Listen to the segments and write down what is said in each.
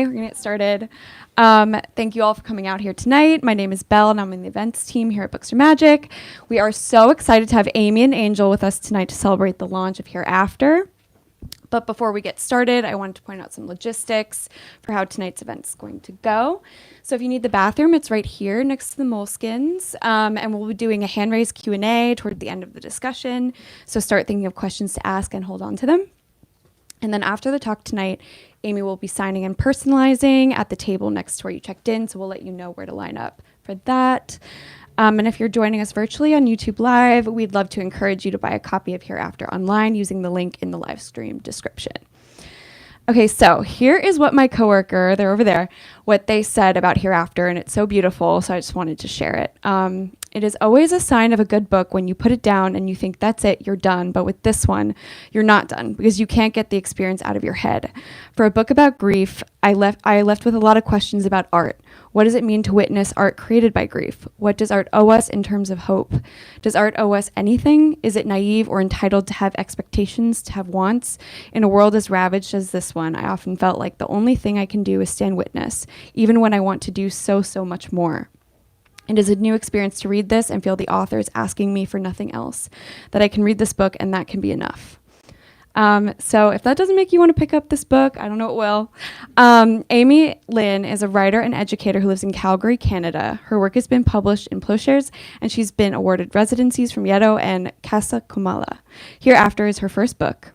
We're going to get started. Thank you all for coming out here tonight. My name is Belle, and I'm in the events team here at Bookstore Magic. We are so excited to have Amy and Angel with us tonight to celebrate the launch of Hereafter. But before we get started, I wanted to point out some logistics for how tonight's event is going to go. So if you need the bathroom, it's right here next to the Moleskins. And we'll be doing a hand-raised Q&A toward the end of the discussion. So start thinking of questions to ask and hold on to them. And then after the talk tonight, Amy will be signing and personalizing at the table next to where you checked in. So we'll let you know where to line up for that. And if you're joining us virtually on YouTube Live, we'd love to encourage you to buy a copy of Hereafter online using the link in the live stream description. Okay, so here is what my coworker, they're over there, what they said about Hereafter, and it's so beautiful, so I just wanted to share it. It is always a sign of a good book when you put it down and you think that's it, you're done. But with this one, you're not done because you can't get the experience out of your head. For a book about grief, I left with a lot of questions about art. What does it mean to witness art created by grief? What does art owe us in terms of hope? Does art owe us anything? Is it naive or entitled to have expectations, to have wants? In a world as ravaged as this one, I often felt like the only thing I can do is stand witness, even when I want to do so much more. It is a new experience to read this and feel the author is asking me for nothing else, that I can read this book and that can be enough. So if that doesn't make you want to pick up this book, I don't know what will. Amy Lynn is a writer and educator who lives in Calgary, Canada. Her work has been published in Plowshares, and she's been awarded residencies from Yeddo and Casa Comala. Hereafter is her first book.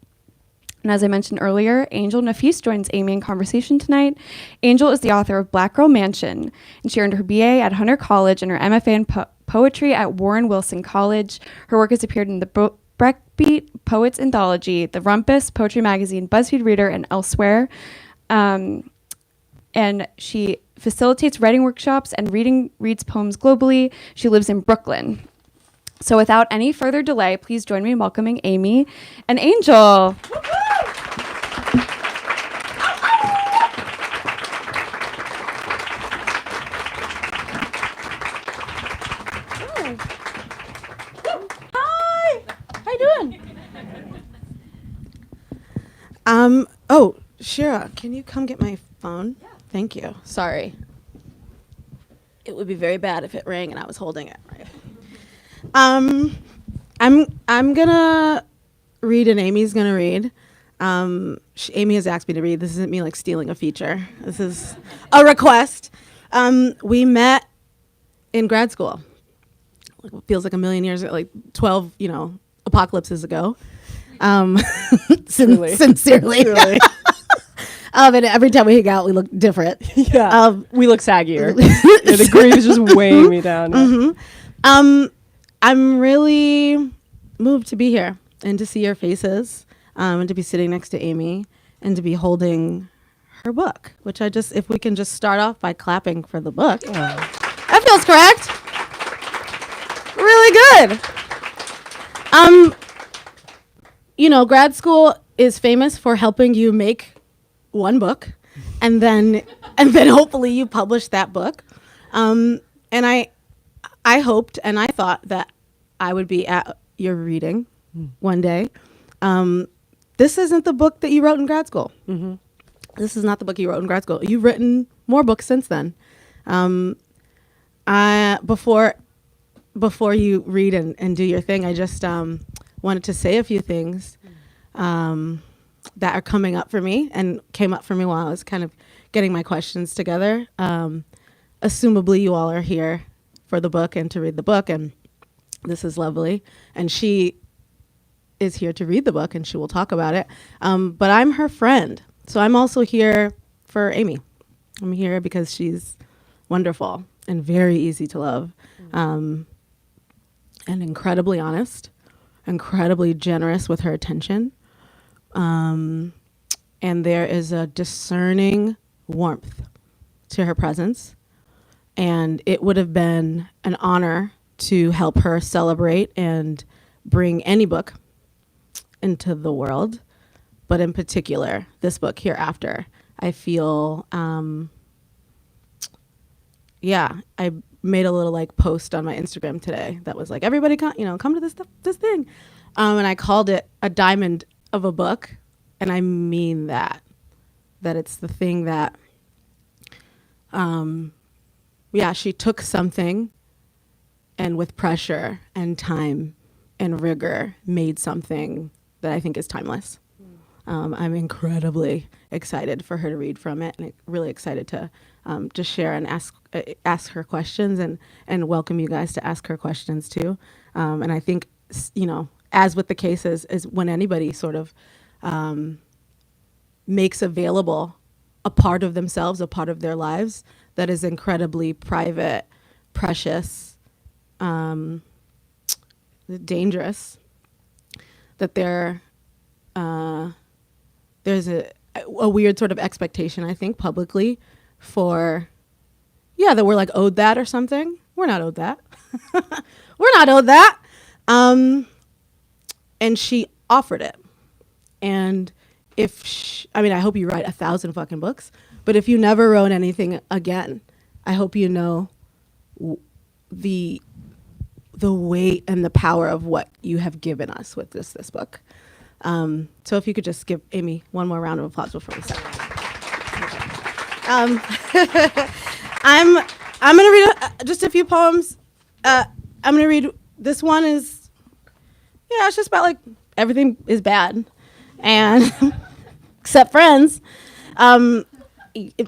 And as I mentioned earlier, Angel Nafis joins Amy in conversation tonight. Angel is the author of Black Girl Mansion, and she earned her BA at Hunter College and her MFA in poetry at Warren Wilson College. Her work has appeared in the Breakbeat Poets Anthology, The Rumpus, Poetry Magazine, BuzzFeed Reader, and elsewhere. And she facilitates writing workshops and reads poems globally. She lives in Brooklyn. So without any further delay, please join me in welcoming Amy and Angel. Hi, how you doing? Oh, Shira, can you come get my phone? Yeah. Thank you. Sorry. It would be very bad if it rang and I was holding it. Right. I'm gonna read and Amy's gonna read. Amy has asked me to read. This isn't me like stealing a feature. This is a request. We met in grad school. It feels like a million years, like 12, apocalypses ago. Sincerely. Truly. And every time we hang out, we look different. Yeah, we look saggier. Yeah, the grief is just weighing me down. Mm-hmm. I'm really moved to be here and to see your faces, and to be sitting next to Amy and to be holding her book, which if we can just start off by clapping for the book. Oh. That feels correct. Really good. Grad school is famous for helping you make one book and then hopefully you publish that book. And I hoped and I thought that I would be at your reading one day. This isn't the book that you wrote in grad school. Mm-hmm. This is not the book you wrote in grad school. You've written more books since then. Before you read and do your thing, I just wanted to say a few things that are coming up for me and came up for me while I was kind of getting my questions together. Assumably, you all are here for the book and to read the book, and this is lovely. And she is here to read the book, and she will talk about it. But I'm her friend, so I'm also here for Amy. I'm here because she's wonderful and very easy to love, and incredibly honest, incredibly generous with her attention. And there is a discerning warmth to her presence. And it would have been an honor to help her celebrate and bring any book into the world, but in particular, this book, Hereafter. I feel, I made a little post on my Instagram today that was like, everybody come to this thing. And I called it a diamond of a book. And I mean that it's the thing that Yeah, she took something and with pressure and time and rigor made something that I think is timeless. I'm incredibly excited for her to read from it, and really excited to just share and ask her questions, and welcome you guys to ask her questions too. And I think, as with the cases, is when anybody sort of makes available a part of themselves, a part of their lives that is incredibly private, precious, dangerous, that there's a weird sort of expectation, I think, publicly for, that we're like owed that or something. We're not owed that. We're not owed that. And she offered it. And I hope you write 1,000 fucking books, but if you never wrote anything again, I hope you know the weight and the power of what you have given us with this book. So if you could just give Amy one more round of applause before we start. I'm going to read just a few poems. I'm going to read, this one is, it's just about like everything is bad, and except Friends.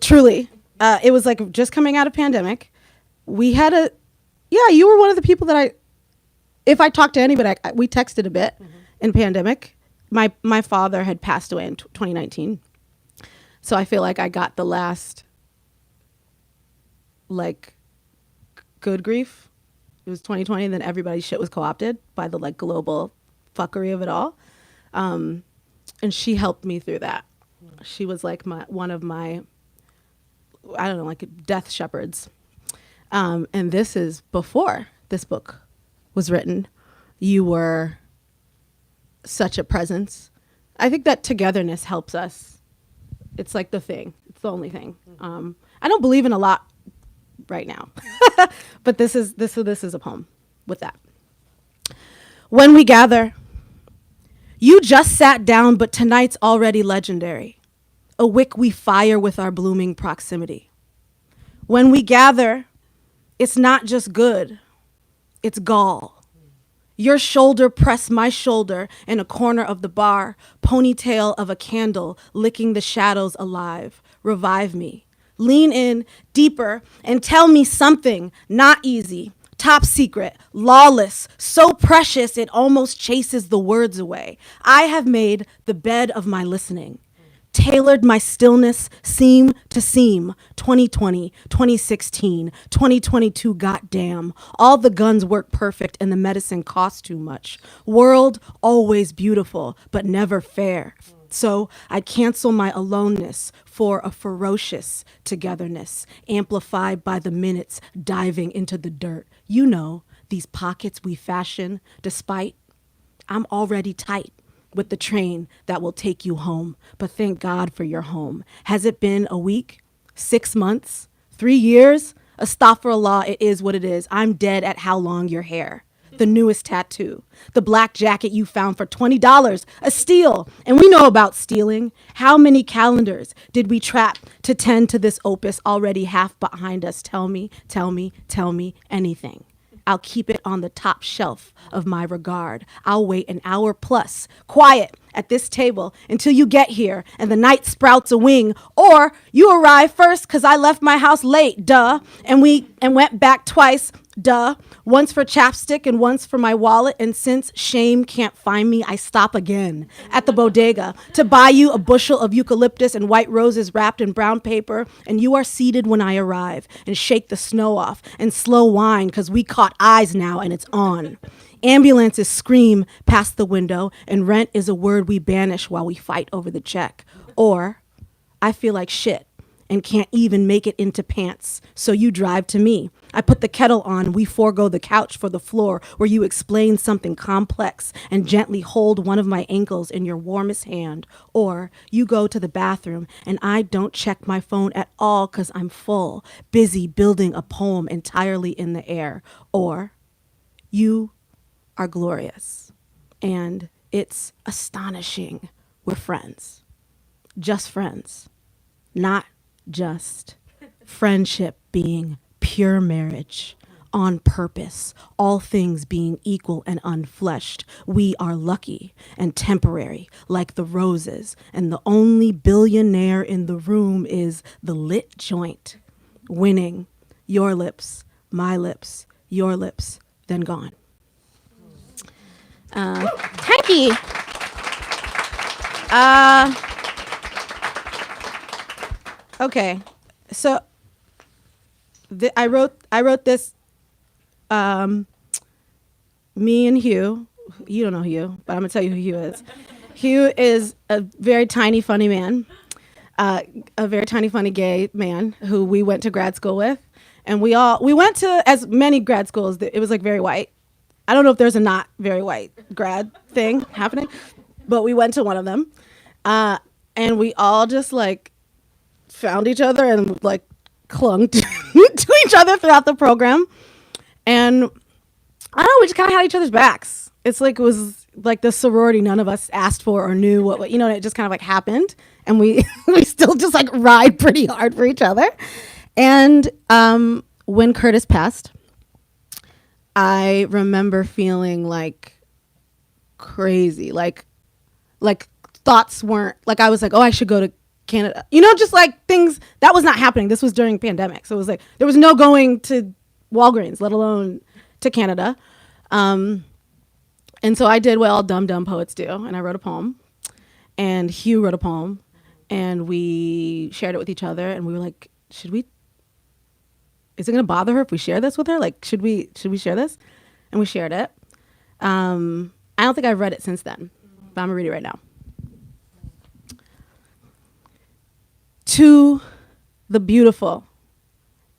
Truly, it was like just coming out of pandemic. We had you were one of the people that if I talked to anybody, we texted a bit in pandemic. My father had passed away in 2019. So I feel like I got the last, like, good grief. It was 2020, and then everybody's shit was co-opted by the, like, global fuckery of it all. And she helped me through that. She was, like, one of my, I don't know, like, death shepherds. And this is before this book was written. You were such a presence. I think that togetherness helps us. It's like the thing. It's the only thing. I don't believe in a lot right now, but this is a poem with that. When we gather, you just sat down, but tonight's already legendary. A wick we fire with our blooming proximity. When we gather, it's not just good, it's gall. Your shoulder press my shoulder in a corner of the bar, ponytail of a candle licking the shadows alive. Revive me. Lean in deeper and tell me something not easy, top secret, lawless, so precious it almost chases the words away. I have made the bed of my listening. Tailored my stillness seam to seam. 2020, 2016, 2022, goddamn. All the guns work perfect and the medicine costs too much. World always beautiful, but never fair. So I cancel my aloneness for a ferocious togetherness, amplified by the minutes diving into the dirt. You know, these pockets we fashion, despite I'm already tight with the train that will take you home. But thank God for your home. Has it been a week, 6 months, 3 years? Astaghfirullah, it is what it is. I'm dead at how long your hair. The newest tattoo. The black jacket you found for $20, a steal. And we know about stealing. How many calendars did we trap to tend to this opus already half behind us? Tell me, tell me, tell me anything. I'll keep it on the top shelf of my regard. I'll wait an hour plus, quiet at this table until you get here and the night sprouts a wing. Or you arrive first because I left my house late, duh. And went back twice, duh. Once for chapstick and once for my wallet. And since shame can't find me, I stop again at the bodega to buy you a bushel of eucalyptus and white roses wrapped in brown paper. And you are seated when I arrive and shake the snow off and slow wine because we caught eyes now and it's on. Ambulances scream past the window and rent is a word we banish while we fight over the check. Or I feel like shit and can't even make it into pants. So you drive to me. I put the kettle on. We forego the couch for the floor where you explain something complex and gently hold one of my ankles in your warmest hand. Or you go to the bathroom and I don't check my phone at all because I'm full, busy building a poem entirely in the air. Or you are glorious and it's astonishing. We're friends. Just friends. Not just friendship being pure marriage, on purpose, all things being equal and unfleshed. We are lucky and temporary, like the roses, and the only billionaire in the room is the lit joint, winning your lips, my lips, your lips, then gone. Thank you. Okay, so I wrote this. Me and Hugh. You don't know Hugh, but I'm gonna tell you who Hugh is. Hugh is a very tiny, funny man, a very tiny, funny gay man who we went to grad school with, and we went to as many grad schools. It was like very white. I don't know if there's a not very white grad thing happening, but we went to one of them, and we all just like found each other and like clung to each other throughout the program. And I don't know, we just kind of had each other's backs. It was like the sorority none of us asked for or knew what it just kind of like happened. And we still just like ride pretty hard for each other. And when Curtis passed, I remember feeling like crazy, like thoughts weren't, like I was like, oh, I should go to Canada. Just like things, that was not happening. This was during pandemic. So it was like, there was no going to Walgreens, let alone to Canada. And so I did what all dumb poets do, and I wrote a poem, and Hugh wrote a poem, and we shared it with each other, and we were like, is it gonna bother her if we share this with her? Like, should we share this? And we shared it. I don't think I've read it since then, but I'm gonna read it right now. To the beautiful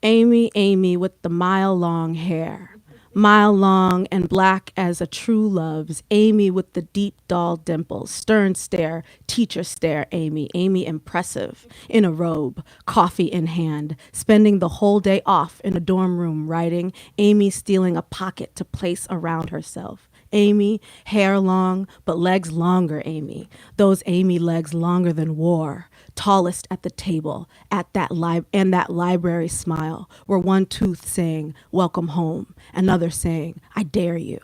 Amy with the mile-long hair, mile-long and black as a true love's, Amy with the deep doll dimples, stern stare, teacher stare, Amy impressive, in a robe, coffee in hand, spending the whole day off in a dorm room writing, Amy stealing a pocket to place around herself. Amy, hair long, but legs longer, Amy. Those Amy legs longer than war. Tallest at the table, at that library smile, where one tooth saying, welcome home, another saying, I dare you.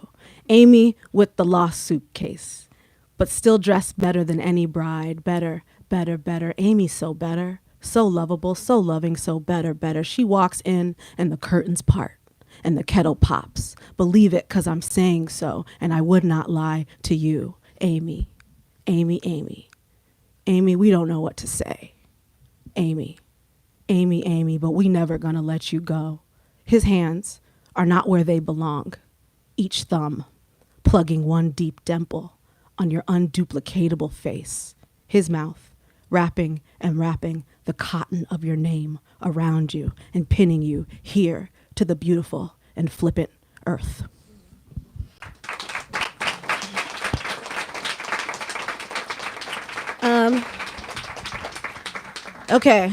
Amy with the lost suitcase, but still dressed better than any bride. Better. Amy so better, so lovable, so loving, so better. She walks in and the curtains part. And the kettle pops. Believe it, 'cause I'm saying so, and I would not lie to you. Amy, we don't know what to say. Amy, but we never gonna let you go. His hands are not where they belong. Each thumb plugging one deep dimple on your unduplicatable face. His mouth wrapping the cotton of your name around you and pinning you here to the beautiful and flippant earth. Okay,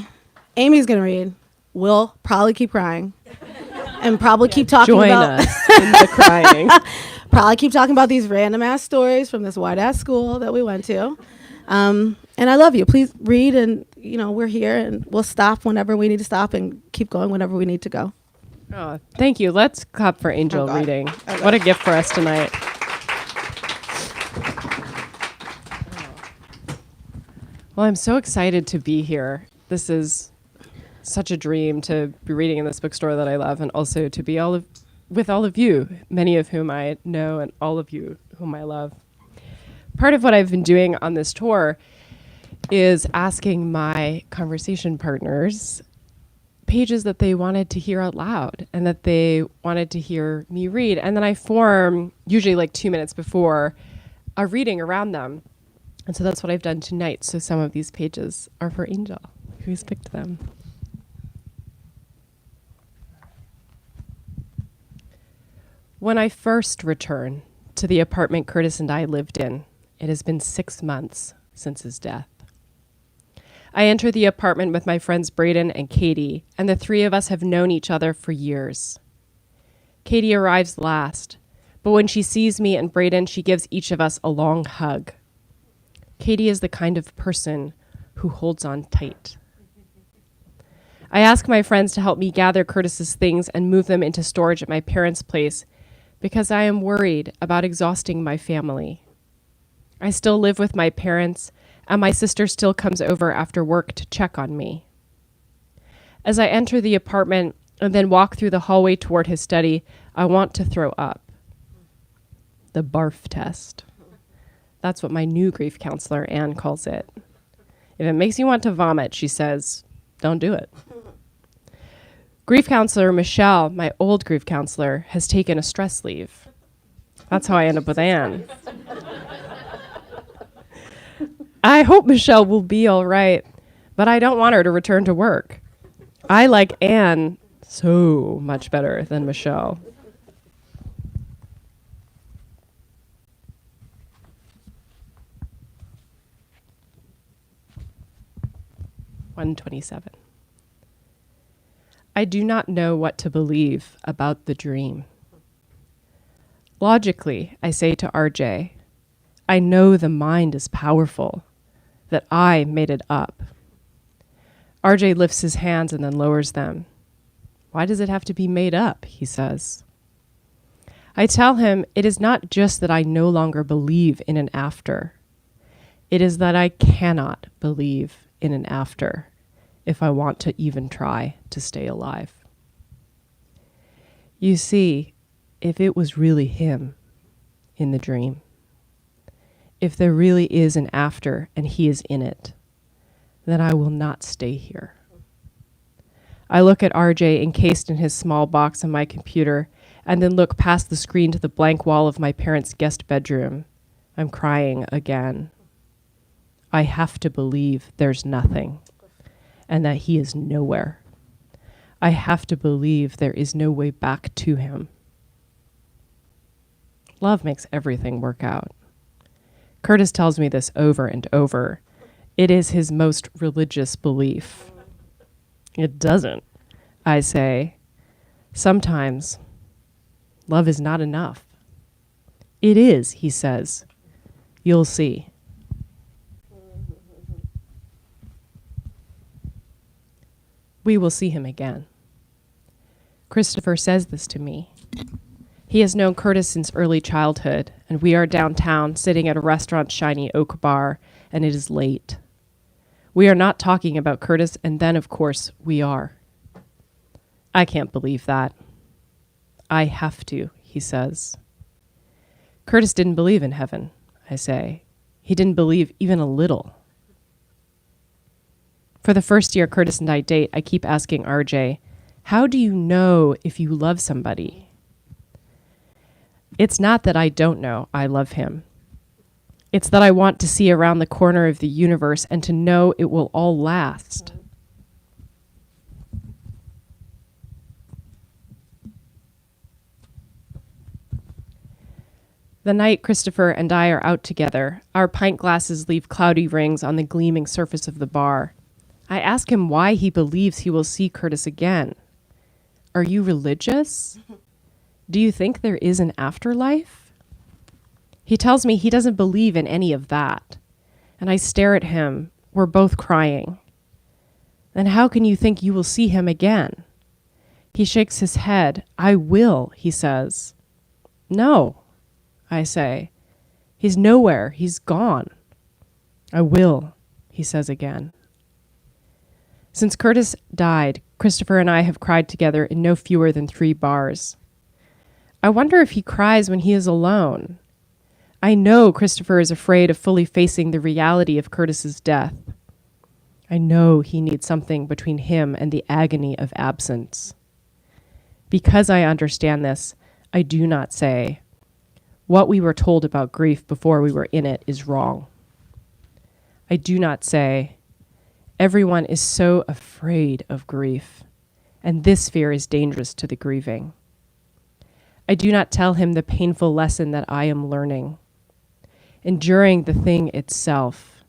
Amy's gonna read. We'll probably keep crying and probably keep talking about us in the crying. Probably keep talking about these random ass stories from this white ass school that we went to. And I love you. Please read, and we're here, and we'll stop whenever we need to stop and keep going whenever we need to go. Oh, thank you. Let's clap for Angel reading. Okay. What a gift for us tonight. Well, I'm so excited to be here. This is such a dream to be reading in this bookstore that I love, and also to be with all of you, many of whom I know and all of you whom I love. Part of what I've been doing on this tour is asking my conversation partners pages that they wanted to hear out loud and that they wanted to hear me read. And then I form, usually like 2 minutes before, a reading around them. And so that's what I've done tonight. So some of these pages are for Angel, who's picked them. When I first returned to the apartment Curtis and I lived in, it has been 6 months since his death. I enter the apartment with my friends Braden and Katie, and the three of us have known each other for years. Katie arrives last, but when she sees me and Braden, she gives each of us a long hug. Katie is the kind of person who holds on tight. I ask my friends to help me gather Curtis's things and move them into storage at my parents' place because I am worried about exhausting my family. I still live with my parents, and my sister still comes over after work to check on me. As I enter the apartment and then walk through the hallway toward his study, I want to throw up. The barf test. That's what my new grief counselor, Anne, calls it. If it makes you want to vomit, she says, don't do it. Grief counselor Michelle, my old grief counselor, has taken a stress leave. That's how I end up with Anne. I hope Michelle will be all right, but I don't want her to return to work. I like Anne so much better than Michelle. (127). I do not know what to believe about the dream. Logically, I say to RJ, I know the mind is powerful, that I made it up. RJ lifts his hands and then lowers them. Why does it have to be made up, he says. I tell him it is not just that I no longer believe in an after. It is that I cannot believe in an after if I want to even try to stay alive. You see, if it was really him in the dream, if there really is an after and he is in it, then I will not stay here. I look at RJ encased in his small box on my computer and then look past the screen to the blank wall of my parents' guest bedroom. I'm crying again. I have to believe there's nothing and that he is nowhere. I have to believe there is no way back to him. Love makes everything work out. Curtis tells me this over and over. It is his most religious belief. It doesn't, I say. Sometimes love is not enough. It is, he says. You'll see. We will see him again. Christopher says this to me. He has known Curtis since early childhood, and we are downtown sitting at a restaurant's shiny oak bar, and it is late. We are not talking about Curtis, and then, of course, we are. I can't believe that. I have to, he says. Curtis didn't believe in heaven, I say. He didn't believe even a little. For the first year Curtis and I date, I keep asking RJ, how do you know if you love somebody? It's not that I don't know I love him. It's that I want to see around the corner of the universe and to know it will all last. The night Christopher and I are out together, our pint glasses leave cloudy rings on the gleaming surface of the bar. I ask him why he believes he will see Curtis again. Are you religious? Do you think there is an afterlife? He tells me he doesn't believe in any of that. And I stare at him. We're both crying. Then how can you think you will see him again? He shakes his head. I will, he says. No, I say. He's nowhere. He's gone. I will, he says again. Since Curtis died, Christopher and I have cried together in no fewer than 3 bars. I wonder if he cries when he is alone. I know Christopher is afraid of fully facing the reality of Curtis's death. I know he needs something between him and the agony of absence. Because I understand this, I do not say, what we were told about grief before we were in it is wrong. I do not say, everyone is so afraid of grief, and this fear is dangerous to the grieving. I do not tell him the painful lesson that I am learning. Enduring the thing itself,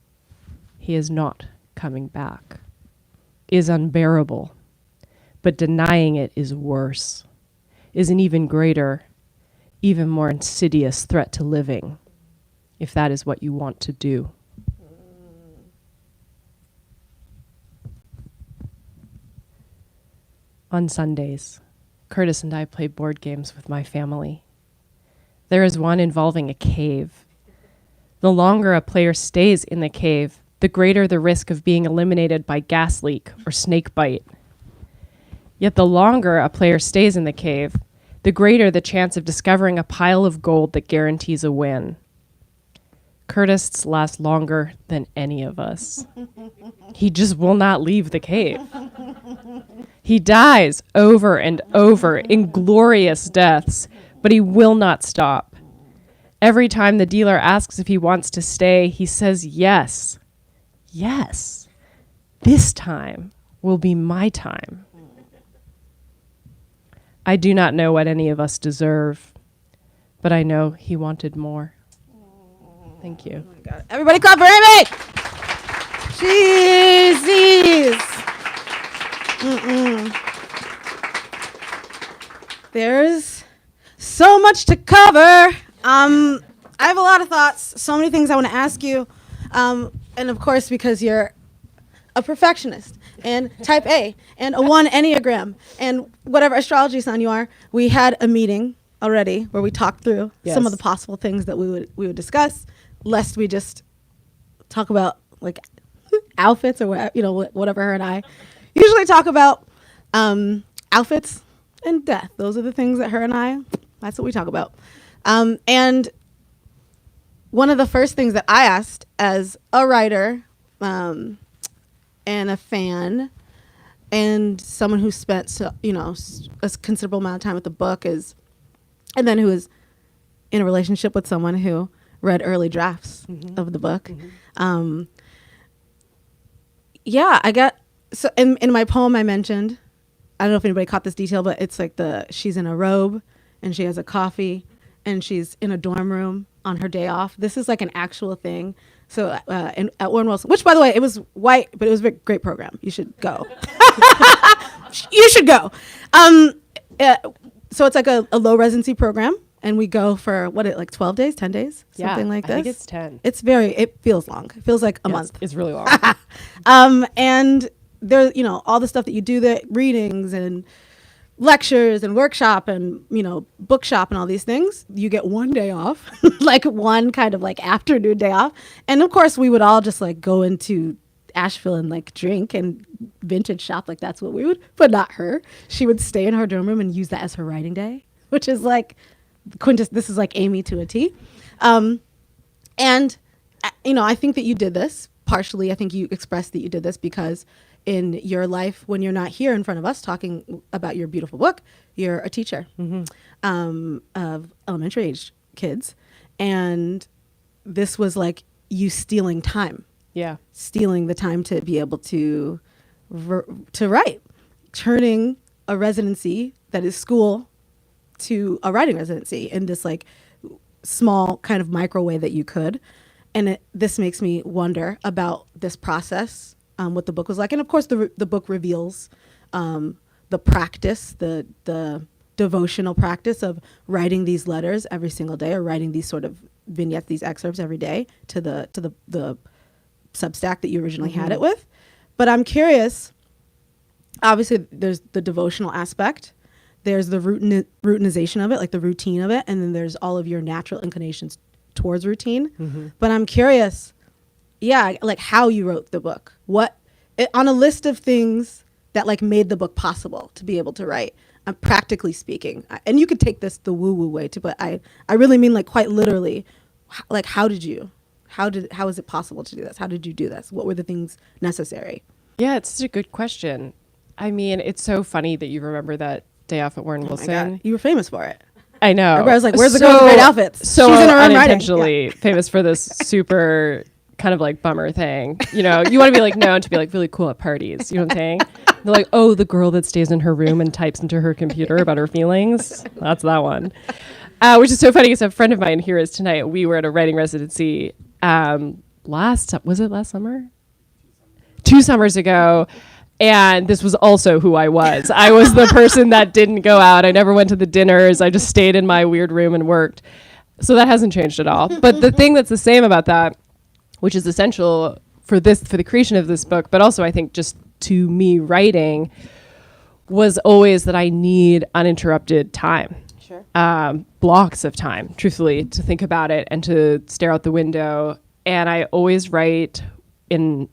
he is not coming back, is unbearable, but denying it is worse, is an even greater, even more insidious threat to living, if that is what you want to do. On Sundays, Curtis and I play board games with my family. There is one involving a cave. The longer a player stays in the cave, the greater the risk of being eliminated by gas leak or snake bite. Yet the longer a player stays in the cave, the greater the chance of discovering a pile of gold that guarantees a win. Curtis lasts longer than any of us. He just will not leave the cave. He dies over and over in glorious deaths, but he will not stop. Every time the dealer asks if he wants to stay, he says yes. Yes. This time will be my time. I do not know what any of us deserve, but I know he wanted more. Thank you. Oh my God. Everybody clap for Amy! Jeez. There's so much to cover. I have a lot of thoughts, so many things I want to ask you. And of course, because you're a perfectionist and type A and a 1 Enneagram and whatever astrology sign you are, we had a meeting already where we talked through some of the possible things that we would discuss, lest we just talk about like outfits or whatever her and I usually talk about. Outfits and death. Those are the things that her and I, that's what we talk about. And one of the first things that I asked as a writer and a fan and someone who spent a considerable amount of time with the book is, and then who is in a relationship with someone who read early drafts of the book. I got, so in my poem I mentioned, I don't know if anybody caught this detail, but it's like she's in a robe and she has a coffee and she's in a dorm room on her day off. This is like an actual thing. So at Warren Wilson, which by the way, it was white, but it was a great program. You should go. You should go. So it's like a low residency program. And we go for 12 days, 10 days, something like this. I think it's 10. It feels long. It feels like a month. It's really long. And there, all the stuff that you do, the readings and lectures and workshop and, bookshop and all these things, you get one day off, like one kind of like afternoon day off. And of course we would all just like go into Asheville and like drink and vintage shop. Like that's what we would, but not her. She would stay in her dorm room and use that as her writing day, which is like, this is like Amy to a T. I think that you did this partially. I think you expressed that you did this because in your life, when you're not here in front of us talking about your beautiful book, you're a teacher of elementary age kids. And this was like you stealing time. Yeah. Stealing the time to be able to write, turning a residency that is school to a writing residency in this like small kind of micro way that you could. And this makes me wonder about this process, what the book was like. And of course the book reveals the practice, the devotional practice of writing these letters every single day, or writing these sort of vignettes, these excerpts every day to the Substack that you originally had it with. But I'm curious, obviously there's the devotional aspect. There's the routinization of it, like the routine of it. And then there's all of your natural inclinations towards routine. But I'm curious, like how you wrote the book. On a list of things that like made the book possible to be able to write, practically speaking. And you could take this the woo-woo way too, but I really mean like quite literally, like how is it possible to do this? How did you do this? What were the things necessary? Yeah, it's such a good question. I mean, it's so funny that you remember that day off at Warren Wilson. My God. You were famous for it. I know. Everybody was like, where's the girl with great outfits? So she's in her own unintentionally writing. famous for this super kind of like bummer thing. You want to be like known to be like really cool at parties. You know what I'm saying? They're like, oh, the girl that stays in her room and types into her computer about her feelings. That's that one. Which is so funny because a friend of mine here is tonight. We were at a writing residency last summer? 2 summers ago. And this was also who I was. I was the person that didn't go out. I never went to the dinners. I just stayed in my weird room and worked. So that hasn't changed at all. But the thing that's the same about that, which is essential for the creation of this book, but also I think just to me writing, was always that I need uninterrupted time. Sure. Blocks of time, truthfully, to think about it and to stare out the window. And I always write in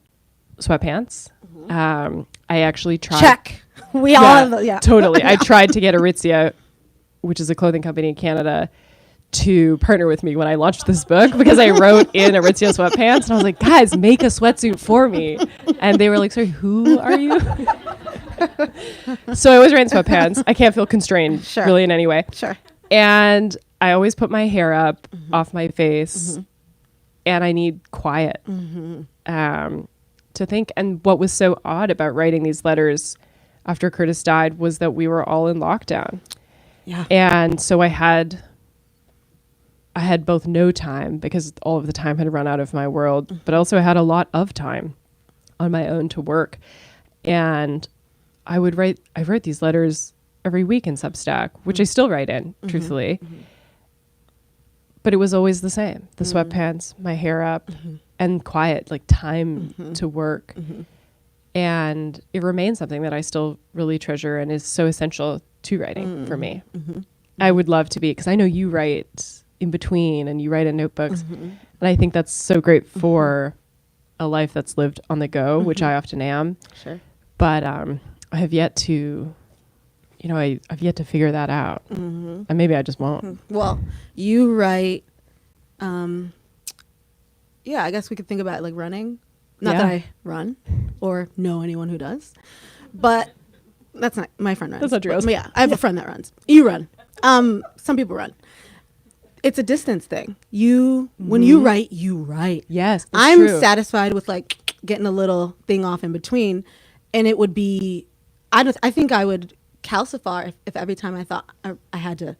sweatpants. I actually tried. Check. We all have those. Yeah. Totally. I tried to get Aritzia, which is a clothing company in Canada, to partner with me when I launched this book because I wrote in Aritzia sweatpants. And I was like, guys, make a sweatsuit for me. And they were like, sorry, who are you? So I always wear in sweatpants. I can't feel constrained really in any way. Sure. And I always put my hair up off my face, and I need quiet to think. And what was so odd about writing these letters after Curtis died was that we were all in lockdown. Yeah. And so I had both no time because all of the time had run out of my world, but also I had a lot of time on my own to work. And I wrote these letters every week in Substack, which I still write in, truthfully. But it was always the same. The sweatpants, my hair up, and quiet, like time to work. And it remains something that I still really treasure and is so essential to writing for me. I would love to be, because I know you write in between and you write in notebooks. And I think that's so great for a life that's lived on the go, which I often am. Sure. But I have yet to, I've yet to figure that out. And maybe I just won't. Well, you write, I guess we could think about it like running. Not that I run or know anyone who does, but that's not, my friend runs. That's not true. But yeah, I have a friend that runs. You run. Some people run. It's a distance thing. When you write, you write. Yes, I'm true. satisfied with like getting a little thing off in between, and it would be, I think I would calcify if every time I thought I had to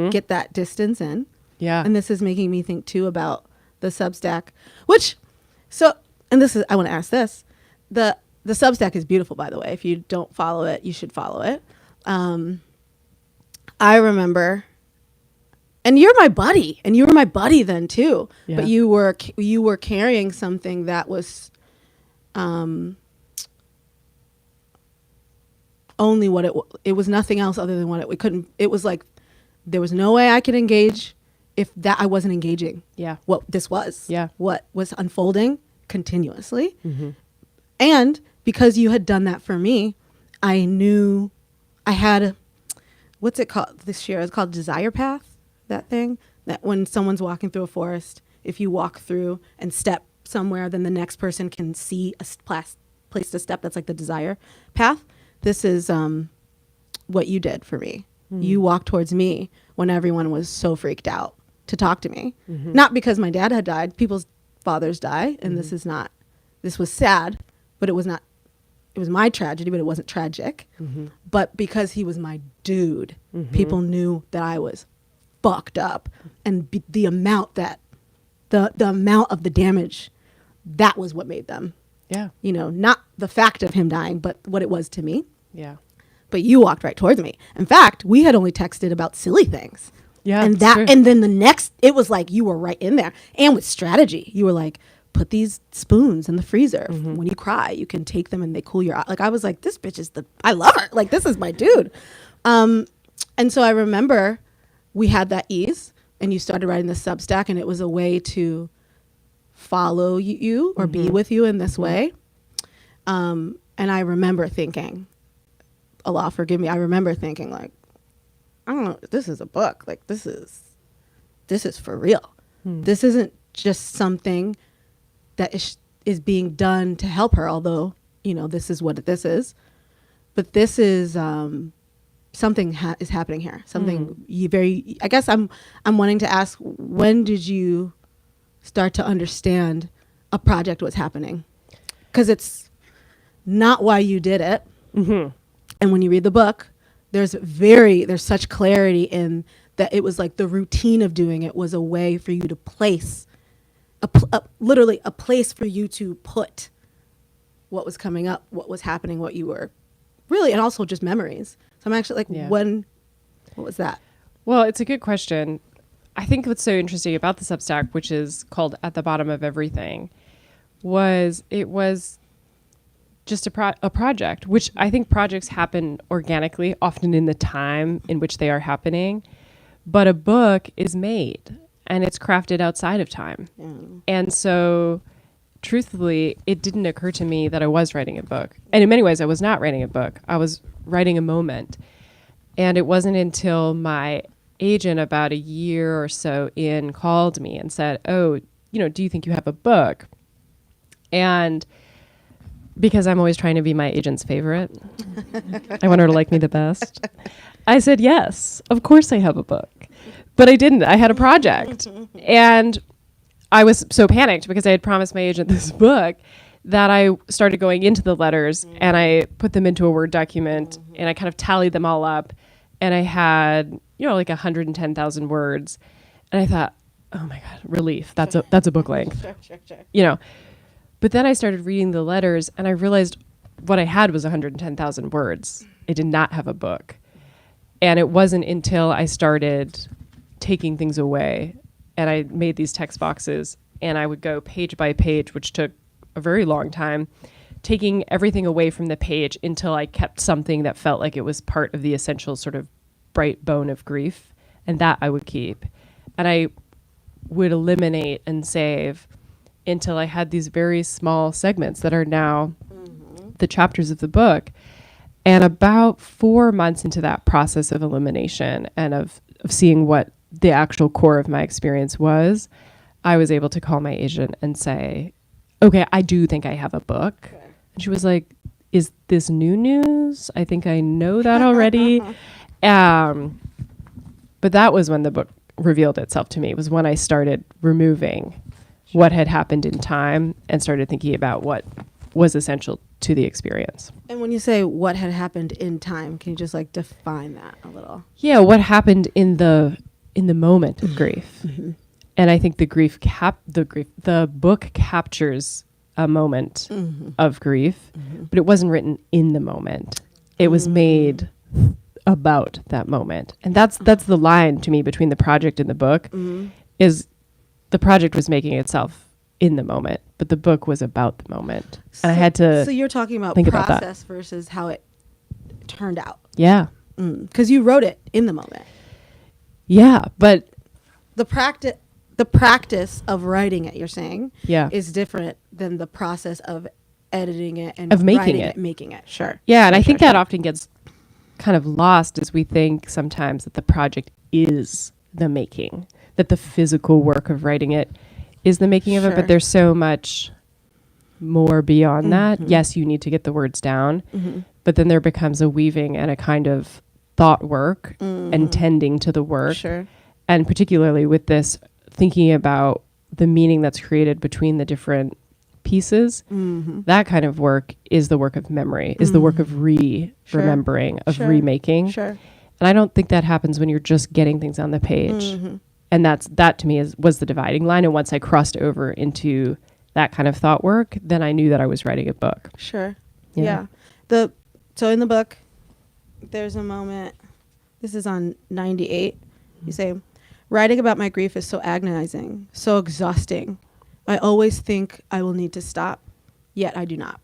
get that distance in. Yeah. And this is making me think too about the Substack, I want to ask this. The Substack is beautiful, by the way. If you don't follow it, you should follow it. I remember, and you're my buddy, and you were my buddy then too. Yeah. But you were carrying something that was only what it was, nothing else other than what it couldn't. It was like there was no way I could engage if I wasn't engaging. Yeah. What this was. Yeah. What was unfolding continuously. And because you had done that for me, I knew I had, what's it called this year? It's called Desire Path, that thing. That when someone's walking through a forest, if you walk through and step somewhere, then the next person can see a place to step. That's like the Desire Path. This is what you did for me. You walked towards me when everyone was so freaked out to talk to me. Not because my dad had died. People's fathers die, and this was sad, but it was my tragedy, but it wasn't tragic. But because he was my dude, people knew that I was fucked up, and the amount of the damage, that was what made them. Yeah. Not the fact of him dying, but what it was to me. Yeah. But you walked right towards me. In fact, we had only texted about silly things. Yeah. And that's true. and then the next, it was like you were right in there. And with strategy, you were like, put these spoons in the freezer. When you cry, you can take them and they cool your eye. Like I was like, this bitch is I love her. Like this is my dude. And so I remember we had that ease, and you started writing the Substack, and it was a way to follow you or be with you in this way. And I remember thinking, Allah forgive me, I remember thinking like, I don't know, this is a book. Like this is for real. This isn't just something that is being done to help her, although, this is what this is. But this is something is happening here. Something I guess I'm wanting to ask, when did you start to understand a project was happening? Because it's not why you did it. And when you read the book, there's such clarity in that it was like the routine of doing it was a way for you to place literally a place for you to put what was coming up, what was happening, what you were really, and also just memories. So I'm actually like, what was that? Well, it's a good question. I think what's so interesting about the Substack, which is called At the Bottom of Everything, was just a project, which I think projects happen organically, often in the time in which they are happening. But a book is made and it's crafted outside of time. And so truthfully, it didn't occur to me that I was writing a book. And in many ways, I was not writing a book. I was writing a moment. And it wasn't until my agent about a year or so in called me and said, oh, do you think you have a book? And because I'm always trying to be my agent's favorite, I want her to like me the best. I said, yes, of course I have a book. But I didn't. I had a project. And I was so panicked because I had promised my agent this book that I started going into the letters and I put them into a Word document and I kind of tallied them all up. And I had, like 110,000 words. And I thought, oh my God, relief. That's a book length. Sure. But then I started reading the letters and I realized what I had was 110,000 words. I did not have a book. And it wasn't until I started taking things away and I made these text boxes and I would go page by page, which took a very long time, taking everything away from the page until I kept something that felt like it was part of the essential sort of bright bone of grief. And that I would keep. And I would eliminate and save until I had these very small segments that are now the chapters of the book. And about 4 months into that process of elimination and of seeing what the actual core of my experience was, I was able to call my agent and say, okay, I do think I have a book. Okay. And she was like, is this new news? I think I know that already. But that was when the book revealed itself to me. It was when I started removing what had happened in time and started thinking about what was essential to the experience. And when you say what had happened in time, can you just define that a little? Yeah, what happened in the moment of grief. Mm-hmm. And I think the book captures a moment of grief, but it wasn't written in the moment. It was made about that moment. And that's the line to me between the project and the book is the project was making itself in the moment, but the book was about the moment. And I had to So you're talking about think process versus how it turned out. Yeah. Because you wrote it in the moment. Yeah, but the practice of writing it, you're saying, is different than the process of editing it and of making it. Sure. Yeah, and I think that often gets kind of lost as we think sometimes that the project is the making, that the physical work of writing it is the making of it, but there's so much more beyond that. Yes, you need to get the words down, but then there becomes a weaving and a kind of thought work and tending to the work. Sure. And particularly with this, thinking about the meaning that's created between the different pieces, that kind of work is the work of memory, is the work of remembering, of remaking. Sure. And I don't think that happens when you're just getting things on the page. And that to me was the dividing line. And once I crossed over into that kind of thought work, then I knew that I was writing a book. Sure. Yeah. So in the book, there's a moment, this is on 98. You say, writing about my grief is so agonizing, so exhausting. I always think I will need to stop, yet I do not.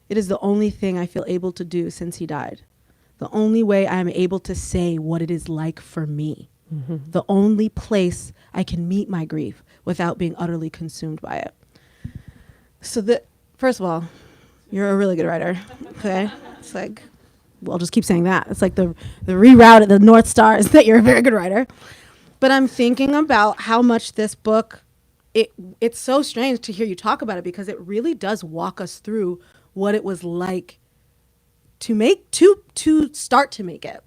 It is the only thing I feel able to do since he died. The only way I am able to say what it is like for me. The only place I can meet my grief without being utterly consumed by it. So first of all, you're a really good writer. Okay? It's I'll just keep saying that. It's the reroute, the North Star is that you're a very good writer. But I'm thinking about how much this book, it's so strange to hear you talk about it because it really does walk us through what it was like to start to make it.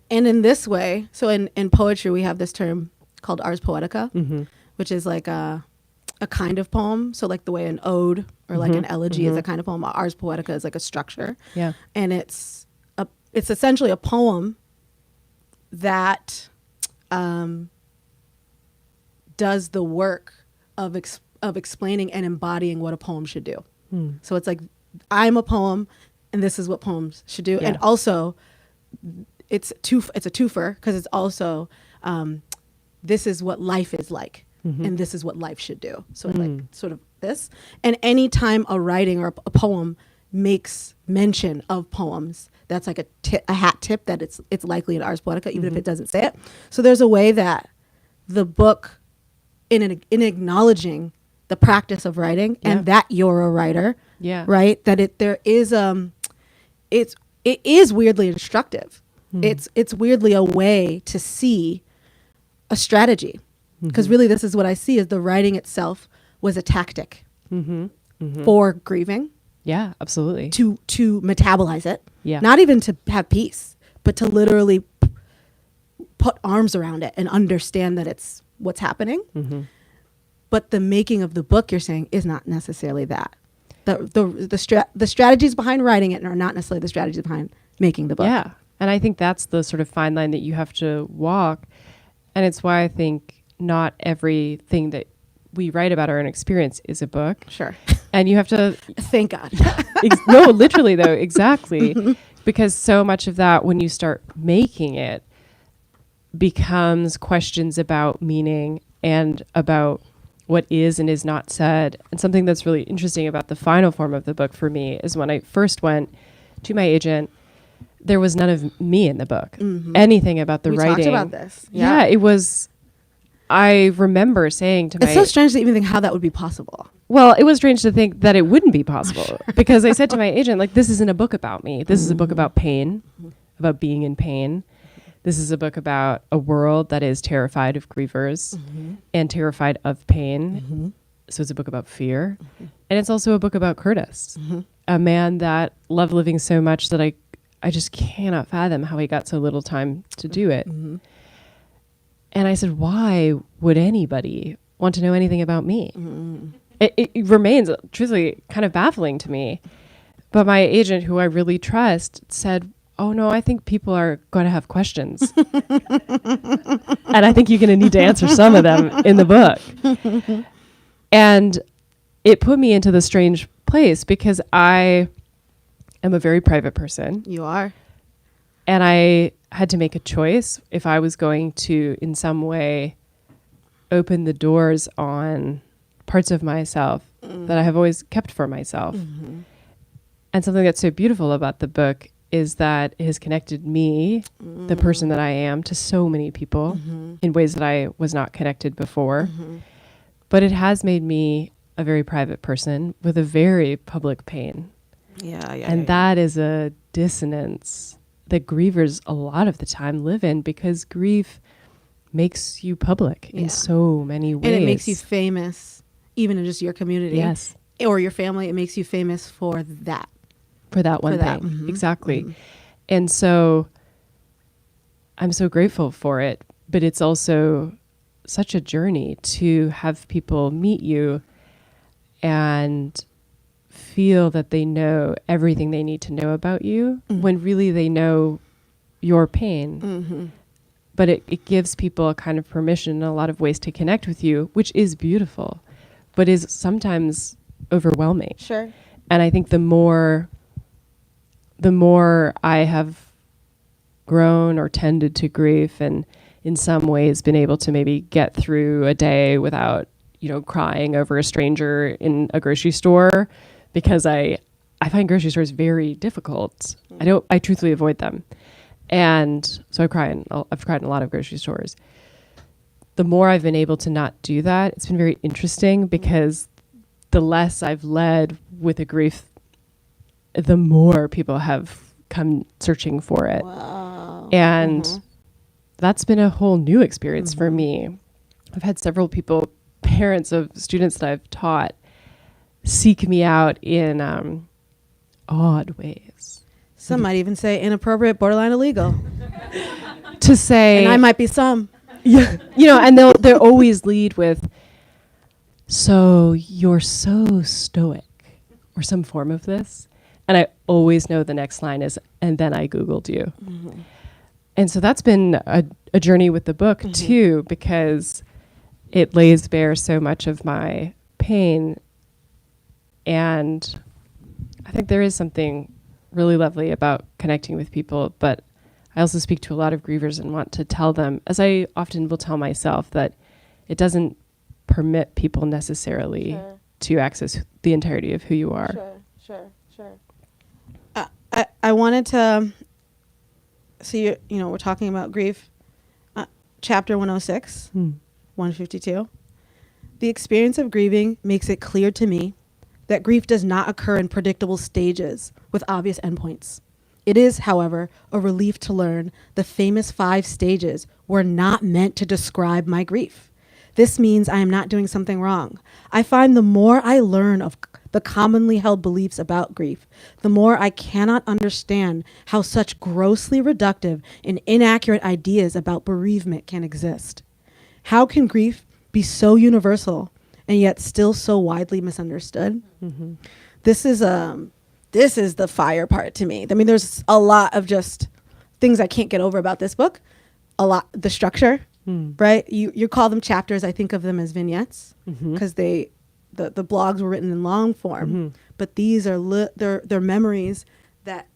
And in this way, so in poetry, we have this term called ars poetica, which is a kind of poem. So the way an ode or an elegy is a kind of poem, ars poetica is a structure. Yeah. And it's essentially a poem that does the work of explaining and embodying what a poem should do. So it's I'm a poem and this is what poems should do. Yeah. And also it's a twofer because it's also this is what life is like. and this is what life should do. So like sort of this. And anytime a writing or a poem makes mention of poems, that's like a hat tip that it's likely in Ars Poetica, even if it doesn't say it. So there's a way that the book, in acknowledging the practice of writing and that you're a writer, right? That it is weirdly instructive. It's weirdly a way to see a strategy, because really this is what I see, is the writing itself was a tactic for grieving. Yeah, absolutely. To metabolize it. Yeah. Not even to have peace, but to literally put arms around it and understand that it's what's happening. But the making of the book, you're saying, is not necessarily that. The strategies behind writing it are not necessarily the strategies behind making the book. Yeah. And I think that's the sort of fine line that you have to walk. And it's why I think not everything that we write about our own experience is a book. Sure. And you have to... Thank God. No, literally, though. Exactly. Because so much of that, when you start making it, becomes questions about meaning and about what is and is not said. And something that's really interesting about the final form of the book for me is when I first went to my agent, there was none of me in the book. Anything about the writing. We talked about this. Yeah, it was... I remember saying to it's so strange to even think how that would be possible. Well, it was strange to think that it wouldn't be possible because I said to my agent, like, this isn't a book about me. This is a book about pain, about being in pain. This is a book about a world that is terrified of grievers and terrified of pain. So it's a book about fear. And it's also a book about Curtis, a man that loved living so much that I just cannot fathom how he got so little time to do it. And I said, why would anybody want to know anything about me? It remains, truthfully, kind of baffling to me. But my agent, who I really trust, said, oh, no, I think people are going to have questions. And I think you're going to need to answer some of them in the book. And it put me into the strange place because I am a very private person. You are. And I had to make a choice if I was going to, in some way, open the doors on parts of myself that I have always kept for myself. And something that's so beautiful about the book is that it has connected me, the person that I am, to so many people in ways that I was not connected before. But it has made me a very private person with a very public pain. And that is a dissonance that grievers a lot of the time live in, because grief makes you public in so many ways. And it makes you famous, even in just your community. Yes. Or your family. It makes you famous for that. For that one thing. Exactly. And so I'm so grateful for it, but it's also such a journey to have people meet you and feel that they know everything they need to know about you when really they know your pain. But it gives people a kind of permission in a lot of ways to connect with you, which is beautiful, but is sometimes overwhelming. Sure. And I think the more I have grown or tended to grief and in some ways been able to maybe get through a day without, crying over a stranger in a grocery store, because I find grocery stores very difficult. I truthfully avoid them. And so I've cried in a lot of grocery stores. The more I've been able to not do that, it's been very interesting, because the less I've led with a grief, the more people have come searching for it. Wow. And that's been a whole new experience for me. I've had several people, parents of students that I've taught, seek me out in odd ways. Some might even say inappropriate, borderline illegal. To say, and I might be some. And they'll always lead with, so you're so stoic, or some form of this. And I always know the next line is, and then I Googled you. And so that's been a journey with the book too, because it lays bare so much of my pain. And I think there is something really lovely about connecting with people, but I also speak to a lot of grievers and want to tell them, as I often will tell myself, that it doesn't permit people necessarily to access the entirety of who you are. Sure. I wanted to see, we're talking about grief. Chapter 106, 152. The experience of grieving makes it clear to me that grief does not occur in predictable stages with obvious endpoints. It is, however, a relief to learn the famous 5 stages were not meant to describe my grief. This means I am not doing something wrong. I find the more I learn of the commonly held beliefs about grief, the more I cannot understand how such grossly reductive and inaccurate ideas about bereavement can exist. How can grief be so universal and yet still so widely misunderstood? Mm-hmm. This is the fire part to me. I mean, there's a lot of just things I can't get over about this book. The structure, right? You call them chapters. I think of them as vignettes because the blogs were written in long form, but these are they're memories that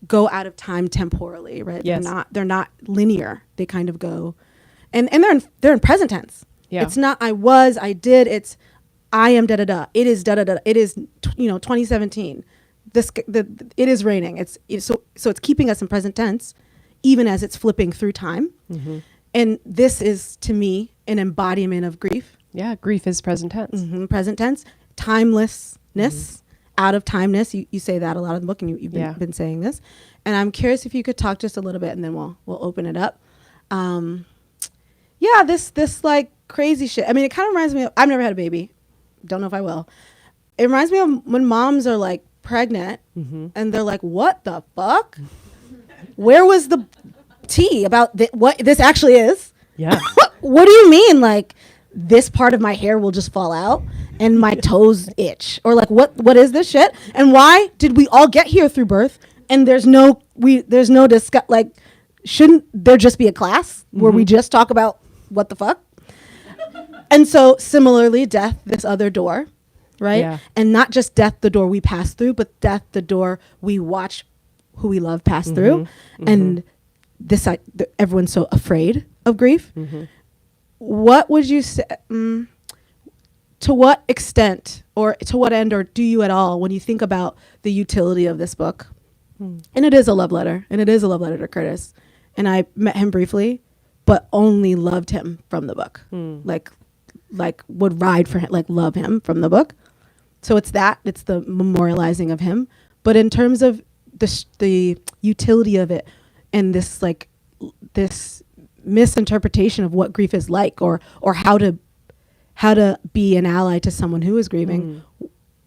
go out of time temporally, right? Yes. They're not linear. They kind of go, and they're in present tense. Yeah. It's not I did. It's I am da da da. It is da da da. It is 2017. It is raining. So it's keeping us in present tense, even as it's flipping through time. Mm-hmm. And this is, to me, an embodiment of grief. Yeah, grief is present tense. Present tense, timelessness, out of timeness. You say that a lot in the book, and you've been saying this. And I'm curious if you could talk just a little bit, and then we'll open it up. This like crazy shit. I mean, it kind of reminds me of, I've never had a baby. Don't know if I will. It reminds me of when moms are like pregnant and they're like, what the fuck? Where was the tea about what this actually is? Yeah. What do you mean? Like, this part of my hair will just fall out and my toes itch? Or like, what is this shit? And why did we all get here through birth? And there's no discuss, like, shouldn't there just be a class where we just talk about what the fuck? And so similarly, death, this other door, right? Yeah. And not just death, the door we pass through, but death, the door we watch who we love pass through. And this, everyone's so afraid of grief. What would you say, to what extent or to what end, or do you at all, when you think about the utility of this book? And it is a love letter, to Curtis. And I met him briefly, but only loved him from the book. Like would ride for him, like love him from the book. So it's the memorializing of him. But in terms of the utility of it and this misinterpretation of what grief is like, or how to be an ally to someone who is grieving,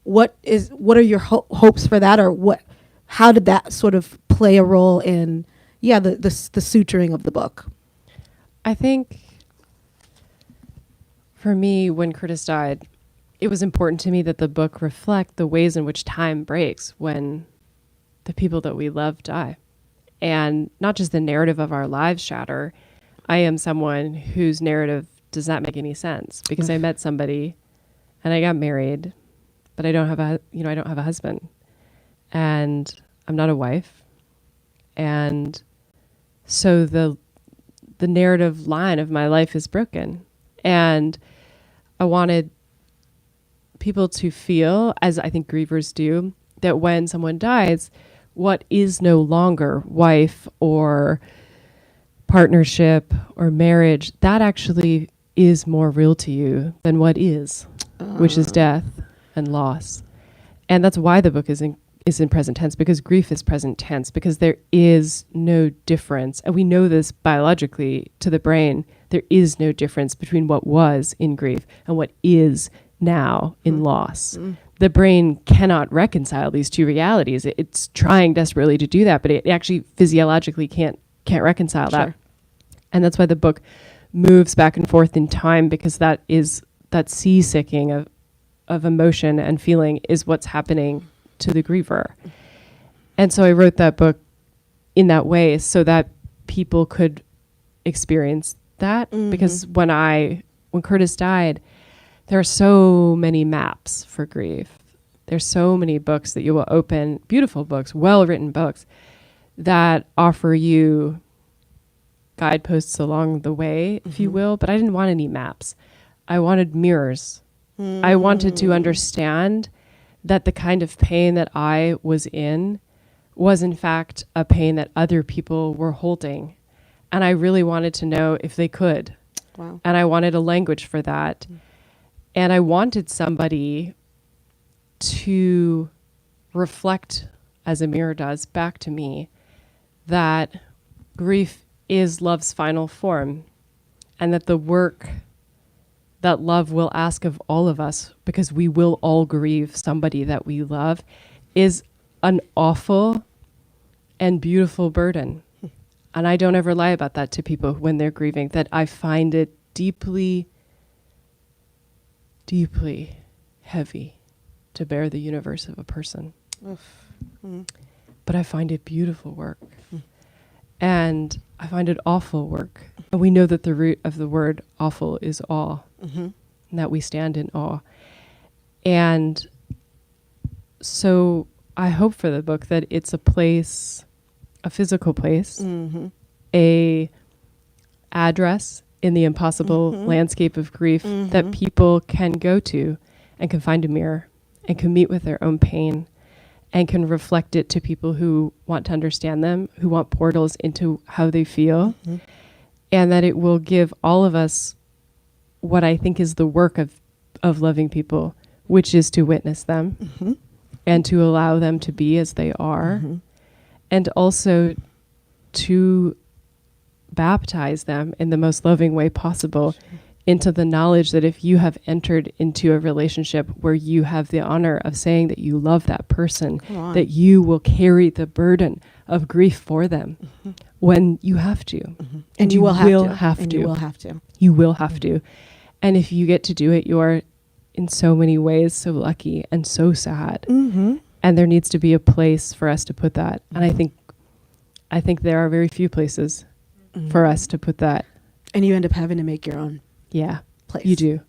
what are your hopes for that, or how did that sort of play a role in the suturing of the book? I think for me, when Curtis died, it was important to me that the book reflect the ways in which time breaks when the people that we love die. And not just the narrative of our lives shatter. I am someone whose narrative does not make any sense because I met somebody and I got married, but I don't have a husband, and I'm not a wife. And so the narrative line of my life is broken. And I wanted people to feel, as I think grievers do, that when someone dies, what is no longer wife or partnership or marriage, that actually is more real to you than what is, which is death and loss. And that's why the book is in present tense, because grief is present tense, because there is no difference. And we know this biologically to the brain. There is no difference between what was in grief and what is now in loss. The brain cannot reconcile these two realities. It's trying desperately to do that, but it actually physiologically can't reconcile that. And that's why the book moves back and forth in time, because that seesicking of emotion and feeling is what's happening to the griever. And so I wrote that book in that way so that people could experience that. Because when Curtis died, there are so many maps for grief. There's so many books that you will open, beautiful books, well-written books, that offer you guideposts along the way, if you will. But I didn't want any maps. I wanted mirrors. I wanted to understand that the kind of pain that I was in was in fact a pain that other people were holding. And I really wanted to know if they could. Wow. And I wanted a language for that. And I wanted somebody to reflect, as a mirror does, back to me that grief is love's final form, and that the work that love will ask of all of us, because we will all grieve somebody that we love, is an awful and beautiful burden. And I don't ever lie about that to people when they're grieving, that I find it deeply, deeply heavy to bear the universe of a person. But I find it beautiful work. And I find it awful work. And we know that the root of the word awful is awe, and that we stand in awe. And so I hope for the book that it's a place, a physical place, a address in the impossible landscape of grief that people can go to and can find a mirror and can meet with their own pain and can reflect it to people who want to understand them, who want portals into how they feel, and that it will give all of us what I think is the work of loving people, which is to witness them and to allow them to be as they are, and also to baptize them in the most loving way possible into the knowledge that if you have entered into a relationship where you have the honor of saying that you love that person, that you will carry the burden of grief for them when you have to. And you will have to. You will have to. And if you get to do it, you are in so many ways so lucky and so sad. And there needs to be a place for us to put that. And I think there are very few places for us to put that. And you end up having to make your own place. You do.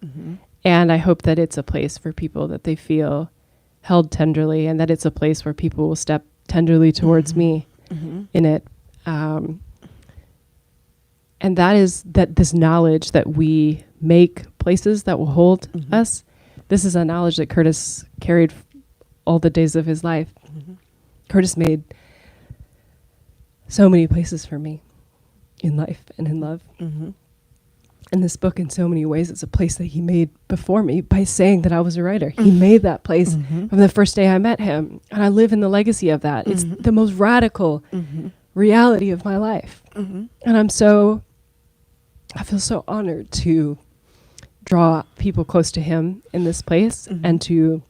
And I hope that it's a place for people that they feel held tenderly, and that it's a place where people will step tenderly towards me in it. And that is that this knowledge that we make places that will hold us. This is a knowledge that Curtis carried all the days of his life. Curtis made so many places for me in life and in love. And this book, in so many ways, is a place that he made before me by saying that I was a writer. He made that place from the first day I met him. And I live in the legacy of that. It's the most radical reality of my life. And I feel so honored to draw people close to him in this place and to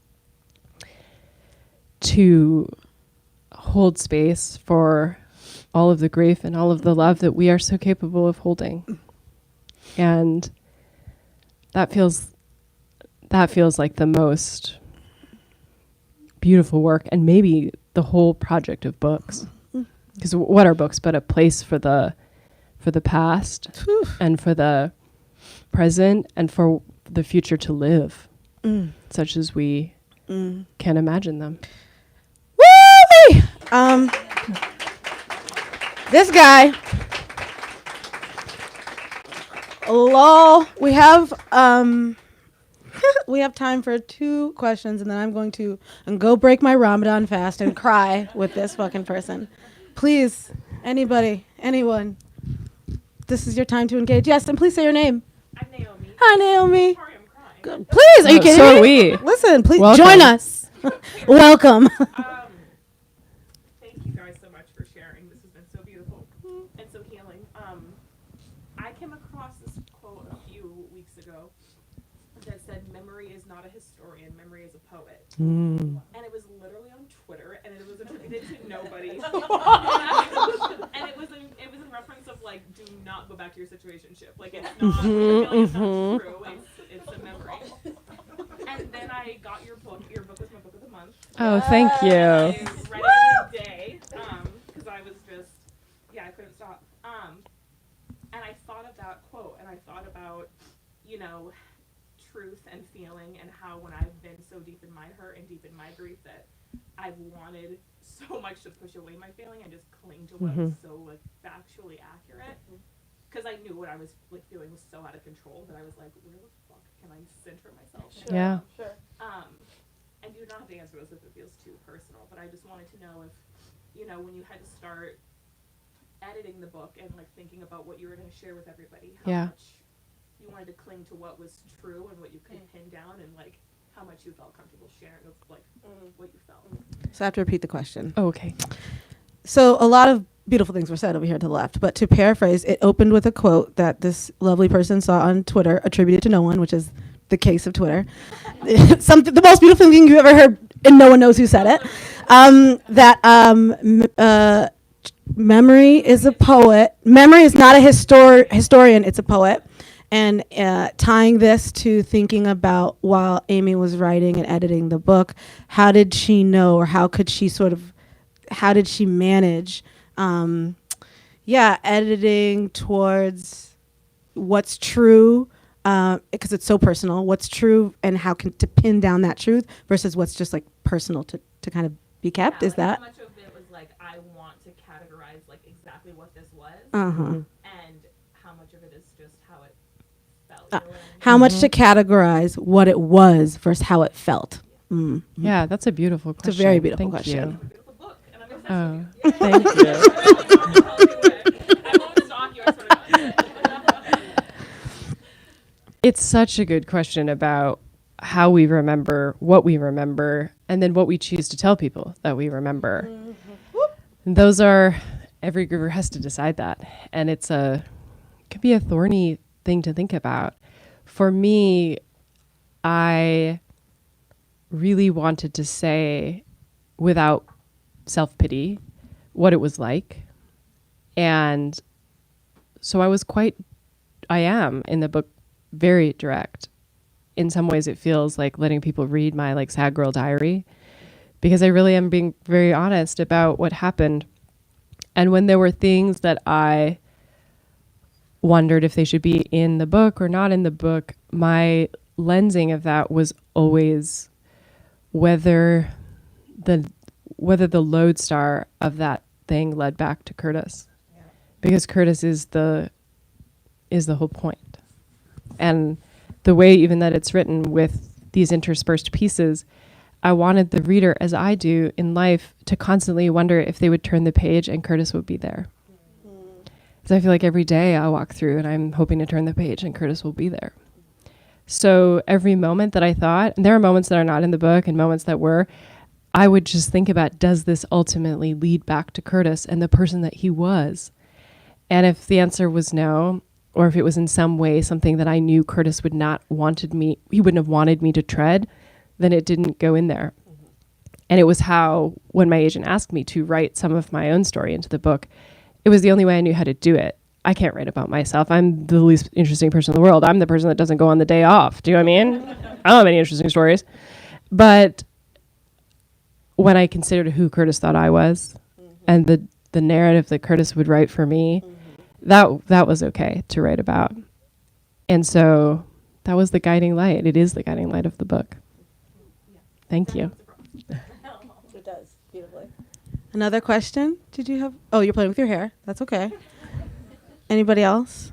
hold space for all of the grief and all of the love that we are so capable of holding. And that feels like the most beautiful work, and maybe the whole project of books. Because what are books but a place for the past and for the present and for the future to live, such as we can imagine them. Woo! This guy. Lol. We have time for 2 questions, and then I'm going to go break my Ramadan fast and cry with this fucking person. Please, anybody, anyone, this is your time to engage. Yes, and please say your name. I'm Naomi. Hi, Naomi. Sorry, I'm crying. Good. Please, are you kidding So me? are we. Listen, please Welcome. join us. Welcome. Thank you guys so much for sharing. This has been so beautiful and so healing. I came across this quote a few weeks ago that said, "Memory is not a historian, memory is a poet." And it was literally on Twitter, and it was attributed to nobody. And it was in reference of like, do not go back to your situationship. Like it's not, it's not true. It's a memory. And then I got your book. Your book was my book of the month. Oh, thank you. I read it in a day because I was just, I couldn't stop. And I thought of that quote, and I thought about, truth and feeling, and how when I've been so deep in my hurt and deep in my grief that I've wanted so much to push away my feeling and just cling to what was so like factually accurate. because I knew what I was like doing was so out of control that I was like, where the fuck can I center myself? Yeah. Sure. And you don't have to answer this if it feels too personal, but I just wanted to know if, you know, when you had to start editing the book and like thinking about what you were going to share with everybody, how much you wanted to cling to what was true and what you could pin down, and like how much you felt comfortable sharing of like what you felt. So I have to repeat the question. Oh, okay. So a lot of beautiful things were said over here to the left, but to paraphrase, it opened with a quote that this lovely person saw on Twitter, attributed to no one, which is the case of Twitter. Something, the most beautiful thing you ever heard, and no one knows who said it. Memory is a poet. Memory is not a historian, it's a poet. And tying this to thinking about while Amy was writing and editing the book, how did she know, or how did she manage, editing towards what's true, because it's so personal, what's true and to pin down that truth versus what's just like personal to kind of be kept. Yeah, is like that? how much of it was like, I want to categorize like exactly what this was, Uh-huh. and how much of it is just how it felt. How much to categorize what it was versus how it felt. Mm. Yeah, that's a beautiful question. It's a very beautiful Thank question. you. It's a beautiful book, and I'm obsessed Oh, with you. thank you. I won't stalk you, I swear to God. It's such a good question about how we remember what we remember, and then what we choose to tell people that we remember. And those are, every groover has to decide that. And it can be a thorny thing to think about. For me, I really wanted to say, without self-pity, what it was like. And so I am in the book very direct. In some ways it feels like letting people read my like sad girl diary, because I really am being very honest about what happened. And when there were things that I wondered if they should be in the book or not in the book, my lensing of that was always whether the lodestar of that thing led back to Curtis. Yeah. Because Curtis is the whole point. And the way even that it's written with these interspersed pieces, I wanted the reader, as I do in life, to constantly wonder if they would turn the page and Curtis would be there. So I feel like every day I walk through and I'm hoping to turn the page and Curtis will be there. So every moment that I thought, and there are moments that are not in the book and moments that were, I would just think about, does this ultimately lead back to Curtis and the person that he was? And if the answer was no, or if it was in some way something that I knew Curtis would not he wouldn't have wanted me to tread, then it didn't go in there. Mm-hmm. And it was how, when my agent asked me to write some of my own story into the book, it was the only way I knew how to do it. I can't write about myself. I'm the least interesting person in the world. I'm the person that doesn't go on the day off. Do you know what I mean? I don't have any interesting stories. But when I considered who Curtis thought I was, and the narrative that Curtis would write for me, that was okay to write about. And so that was the guiding light. It is the guiding light of the book. Thank you. It does, beautifully. Another question? Did you have? Oh, you're playing with your hair. That's okay. Anybody else?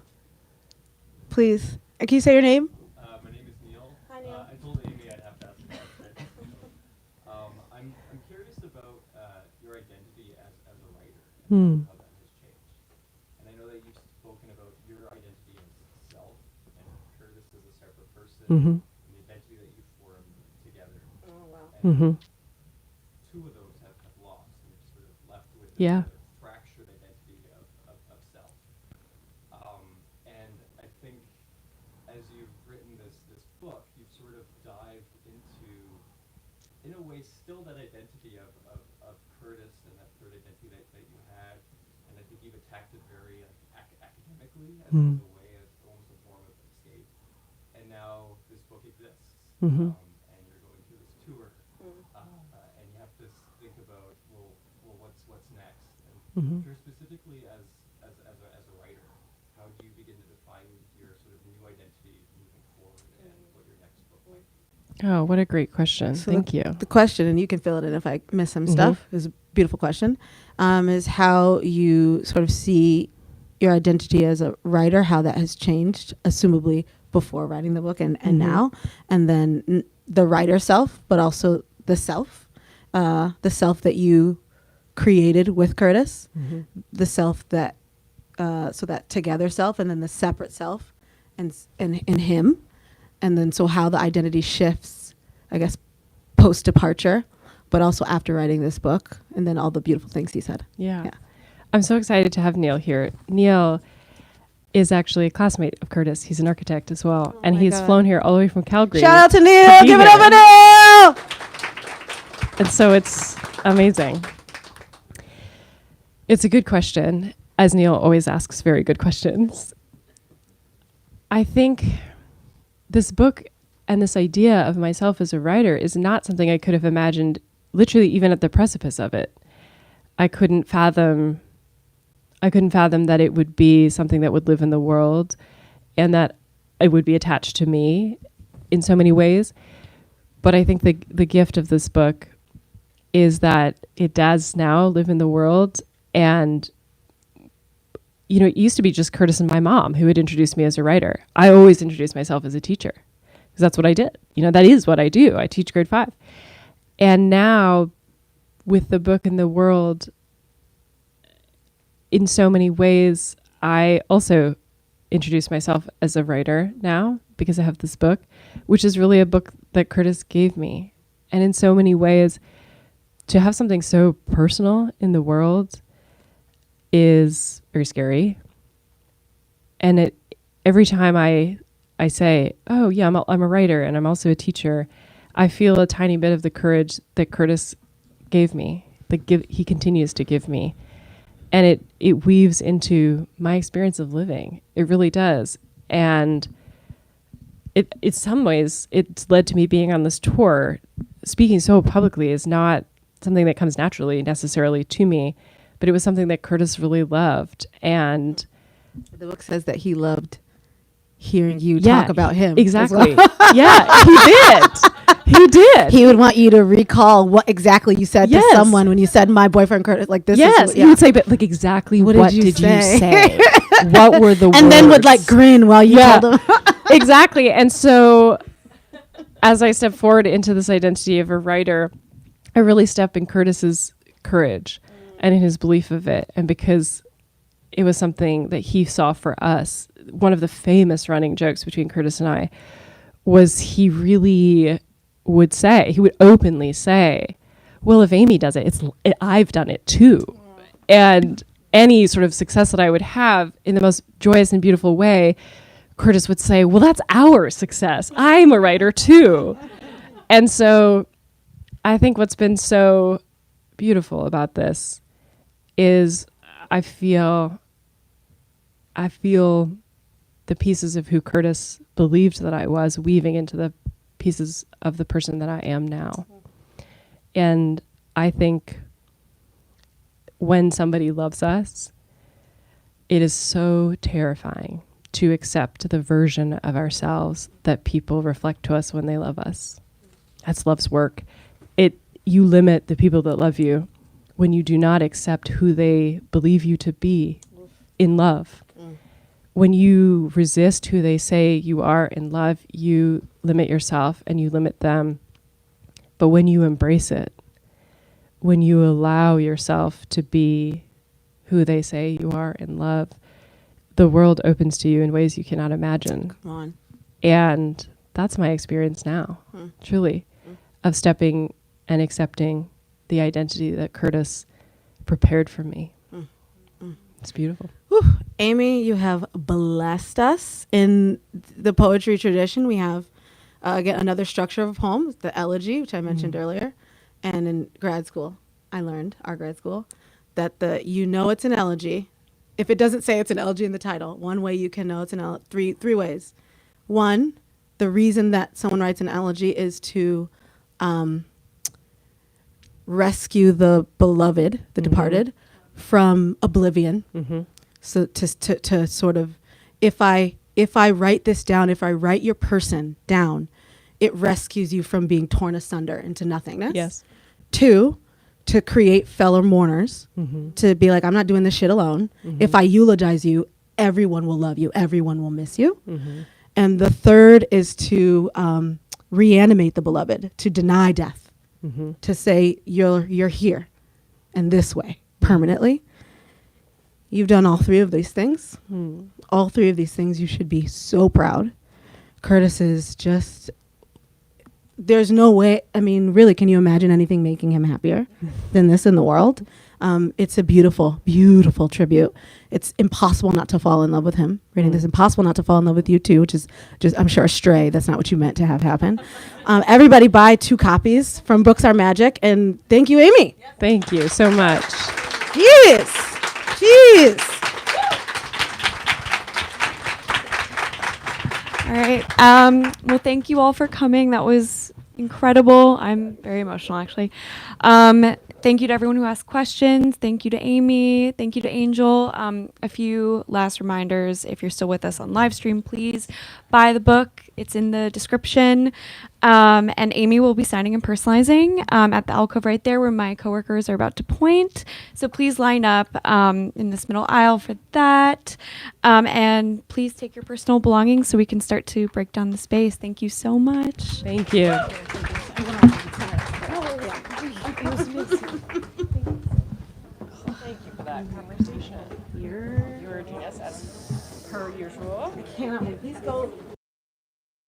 Please. Can you say your name? My name is Neil. Hi, Neil. I told Amy I'd have to ask a question. I'm curious about your identity as a writer and how that has changed. And I know that you've spoken about your identity as self and Curtis as a separate person, and the identity that you formed together. Oh, wow. Mm-hmm. Two of those have lost, and you're sort of left with Yeah. the fractured identity of self. And I think as you've written this book, you've sort of dived into, in a way, still that identity of Curtis and that third identity that you had. And I think you've attacked it very academically as a way, as almost a form of escape. And now this book exists, and you're going through this tour, and you have to think about, well, what's next? And specifically as a writer, how do you begin to define your sort of new identity moving forward, and what your next book might be? Oh, what a great question. So Thank you. The question, and you can fill it in if I miss some stuff, is a beautiful question, is how you sort of see your identity as a writer, how that has changed, assumably before writing the book and now, and then the writer self, but also the self that you created with Curtis, the self that, so that together self, and then the separate self, and in him, and then so how the identity shifts, I guess, post departure, but also after writing this book, and then all the beautiful things he said. Yeah. I'm so excited to have Neil here. Neil is actually a classmate of Curtis. He's an architect as well. Oh and my he's God. flown here all the way from Calgary. Shout out to Neil! be Give it here. up for Neil! And so it's amazing. It's a good question, as Neil always asks very good questions. I think this book and this idea of myself as a writer is not something I could have imagined literally even at the precipice of it. I couldn't fathom that it would be something that would live in the world and that it would be attached to me in so many ways. But I think the gift of this book is that it does now live in the world. And, you know, it used to be just Curtis and my mom who had introduced me as a writer. I always introduced myself as a teacher because that's what I did. You know, that is what I do. I teach grade 5. And now with the book in the world, in so many ways, I also introduce myself as a writer now because I have this book, which is really a book that Curtis gave me. And in so many ways, to have something so personal in the world is very scary. And every time I say, oh yeah, I'm a writer and I'm also a teacher, I feel a tiny bit of the courage that Curtis gave me, he continues to give me. And it weaves into my experience of living. It really does. And in some ways, it's led to me being on this tour. Speaking so publicly is not something that comes naturally necessarily to me, but it was something that Curtis really loved. And the book says that he loved hearing you talk about him. Exactly. As well. Yeah, he did. He did. He would want you to recall what exactly you said to someone when you said, my boyfriend Curtis, like this. Yes, is, he would say, but like exactly what did you say? What were the words? And then would like grin while you told him. Exactly. And so as I step forward into this identity of a writer, I really step in Curtis's courage and in his belief of it. And because it was something that he saw for us, one of the famous running jokes between Curtis and I was he really would say, he would openly say, well, if Amy does it, I've done it too. And any sort of success that I would have in the most joyous and beautiful way, Curtis would say, well, that's our success. I'm a writer too. And so I think what's been so beautiful about this is I feel the pieces of who Curtis believed that I was weaving into the pieces of the person that I am now. And I think when somebody loves us, it is so terrifying to accept the version of ourselves that people reflect to us when they love us. That's love's work. You limit the people that love you when you do not accept who they believe you to be in love. When you resist who they say you are in love, you limit yourself and you limit them. But when you embrace it, when you allow yourself to be who they say you are in love, the world opens to you in ways you cannot imagine. Come on. And that's my experience now, truly, of stepping and accepting the identity that Curtis prepared for me. It's beautiful. Whew. Amy, you have blessed us. In the poetry tradition, we have, again, another structure of a poem, the elegy, which I mentioned earlier. And in grad school, I learned, our grad school, that it's an elegy. If it doesn't say it's an elegy in the title, one way you can know it's an elegy, three ways. One, the reason that someone writes an elegy is to rescue the beloved, the departed, from oblivion. So to sort of, if I write this down, if I write your person down, it rescues you from being torn asunder into nothingness. Yes. Two, to create fellow mourners, to be like, I'm not doing this shit alone. If I eulogize you, everyone will love you. Everyone will miss you. And the third is to reanimate the beloved, to deny death, to say you're here in this way permanently. You've done all three of these things. All three of these things, you should be so proud. Curtis is just, there's no way, I mean, really, can you imagine anything making him happier than this in the world? It's a beautiful, beautiful tribute. It's impossible not to fall in love with him. Reading this, impossible not to fall in love with you too, which is just, I'm sure, a stray. That's not what you meant to have happen. Everybody buy 2 copies from Books Are Magic, and thank you, Amy. Thank you so much. Yes. Jeez. All right. Well, thank you all for coming. That was incredible. I'm very emotional, actually. Thank you to everyone who asked questions. Thank you to Amy. Thank you to Angel. A few last reminders. If you're still with us on live stream, please buy the book. It's in the description. And Amy will be signing and personalizing at the alcove right there where my coworkers are about to point. So please line up in this middle aisle for that. And please take your personal belongings so we can start to break down the space. Thank you so much. Thank you. Thank you for that conversation. You're a genius as per usual. Cannot wait. Please go.